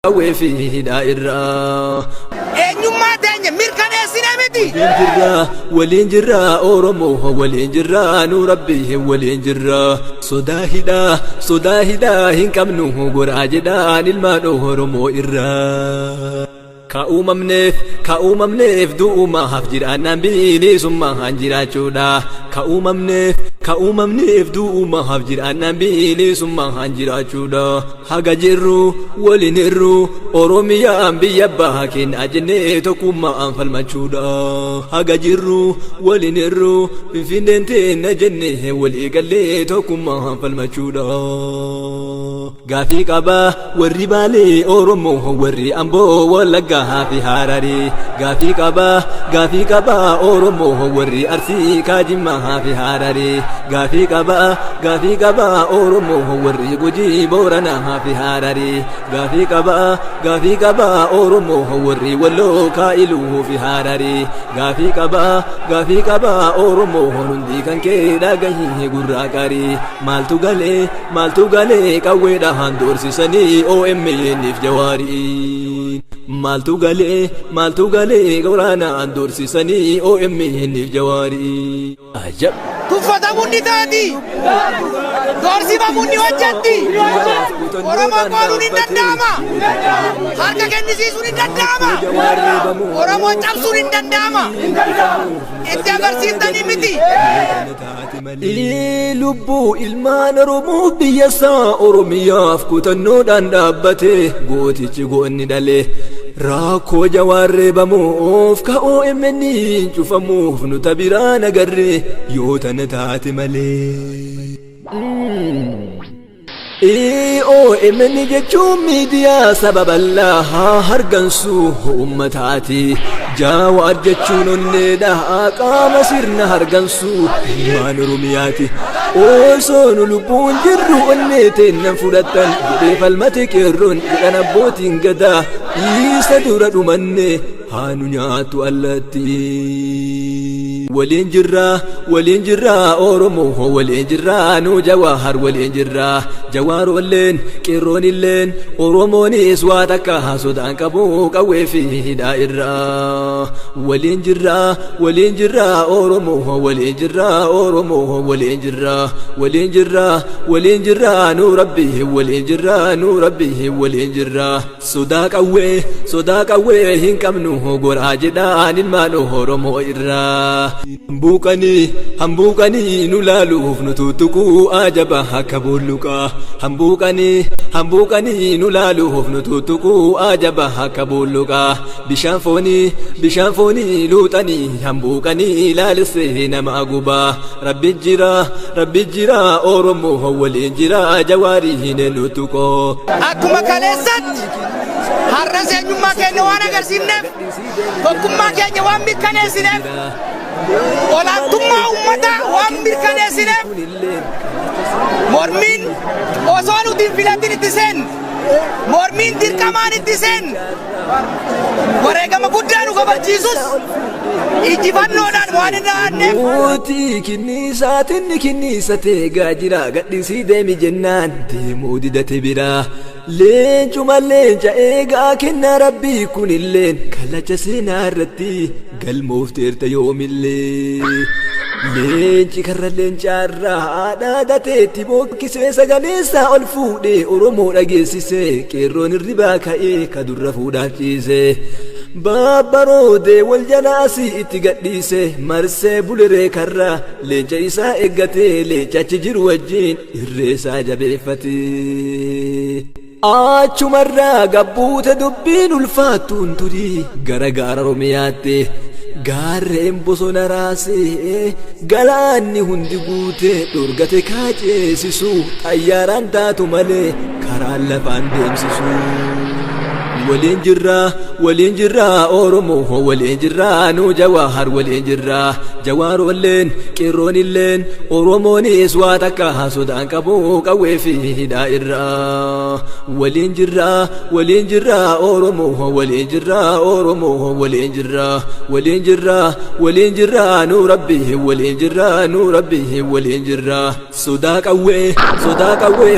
وفي دائرة eenyummaa teenya mirkaneessine miti. ولين جرا أورموه ولين جرا نور ربيه ولين جرا صداهدا هنكم نوه قراجدان المانوه رمو إرا كأوممنيف دوما هفجر أنا بيلي ثم هنجرا جودا كأوممنيف دوما هفجر أنا بيلي ثم هنجرا جودا حاجة جرو ولنرو أوروميا بيبا كن أجني تكوما أنفل مجودا حاجة جرو ولنرو بفندنتين أجني وليقلي تكوما أنفل مجودا غافي قبا والربالي أورومو والري أمبو ولقا في هاراري غافي قبا أورومو والري أرسي كاجمها في هاراري غافي قبا أورومو والري قجي بورنا في هاراري غافي قبا أورومو والري ولو كايلو في هاراري غافي قبا أورومو هندي كان كيدا غيه غراكاري مالتو غالي كويدا هندور سيساني او امي نيف جواري مالتو غالي غورانا هندور سيساني او امي نيف جواري عجب Tuffatamuun taati doorsifamuun hojjetti Oromoo qooduun hin danda'ama harka kennisiisuun hin danda'ama Oromoo cabsuun hin danda'ama itti agarsiiftanii miti. lubbuu ilmaan Oromoo biyyasaa Oromiyaaf kutannoodhaan dhaabbate gootichi goonni dhale rakkoo jawaarree bamuuf ka'oo emmenni cufamuuf nuta biraan agarre yoo tana taate malee. emmenni jechuun miidiyaa sababallaa haa hargansu uummataati jawaar jechuun onneedha qaama sirna hargansu ilmaan Oromiyaati osoo nu lubbuun jirru onnee teennan fudhattan jedhee falmate qeerroon jedhan abbootiin gadaa isa dura dhumanne haa nu nyaatu allatti. ولين جرا أورومو ولين جرا نو جواهر ولين جرا جوار ولين كيرون اللين أوروموني سواتك سودان كبو قوي في دائرة ولين جرا أورومو ولين جرا أورومو ولين جرا نو ربي ولين جرا صداق قوي هنكم نو قراجدان المانو أورومو إرا Hambuqanii nu laaluuf nu tuttuquu ajaba akka boolluqa hambuqanii nu laaluuf nu tuttuquu ajaba akka boolluqa bishaan foonii luuxanii hambuqanii laalissee nama gubaa rabbi jira Oromoo waliin jira jawaarii hin nutuqoo akkuma kaleessatti har'a eenyummaa keenya waan agarsiifneef tokkummaa keenya waan mirkaneessineef olaantummaa uummataa waan mirkaneessineef mormiin osoo nuti hin filatin itti seen mormiin dirqamaan itti seen wareegama guddaa nu kabachiisus injifannoodhaan waan hin dhaanneef. Mootii kinniisatee gaajira gadhiisii deemi jennaan deemuu didate biraa. Leenca eegaa kenna rabbii kunilleen kallacha seenaa irratti galmoofteerta yoomillee. Leenci karra leencaarraa haadha dateetti bookkisee sagaleessaa ol fuudhee Oromoo dhageessisee qeerroon irribaa ka'ee ka durra fuudhaaf ciisee. Babbaroodee wal jalaasii itti gadhiise marsee buleree karra leenca isaa eeggatee leencachi jiru wajjin irreessaa jabeeffate. Achumarraa gabbuute dubbiin ulfaattuun turii gara gaara Oromiyaatti gaarreen bosona raasee galaanni hundi guute dhorgate kaaceessisu xayyaaraan taatu malee karaan lafaan deemsisu. والإنجرا أورمو والإنجرا نو جواهر والإنجرا جوار اللين كيرون اللين أورموني سواتك سودان كبو قوي في دائرة والإنجرا أورمو والإنجرا أورمو والإنجرا نو ربي والإنجرا نو ربي والإنجرا صداق أوي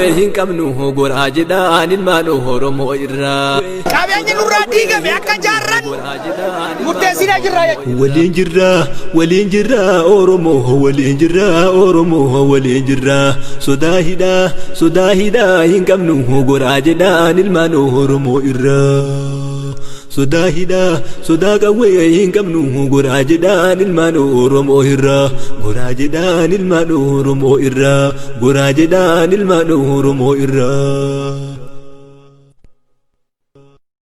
هنكم نو قراجدان المانو هرمو إرا كابيان نورا ديغا بيكا جارن مرتسينا جرا والإنجرا أورمو والإنجرا صداهدا هنكم نو قراجدان المانو هرمو إرا صداق أوي هنكم نو قراجدان المانو هرمو إرا قراجدان المانو هرمو إرا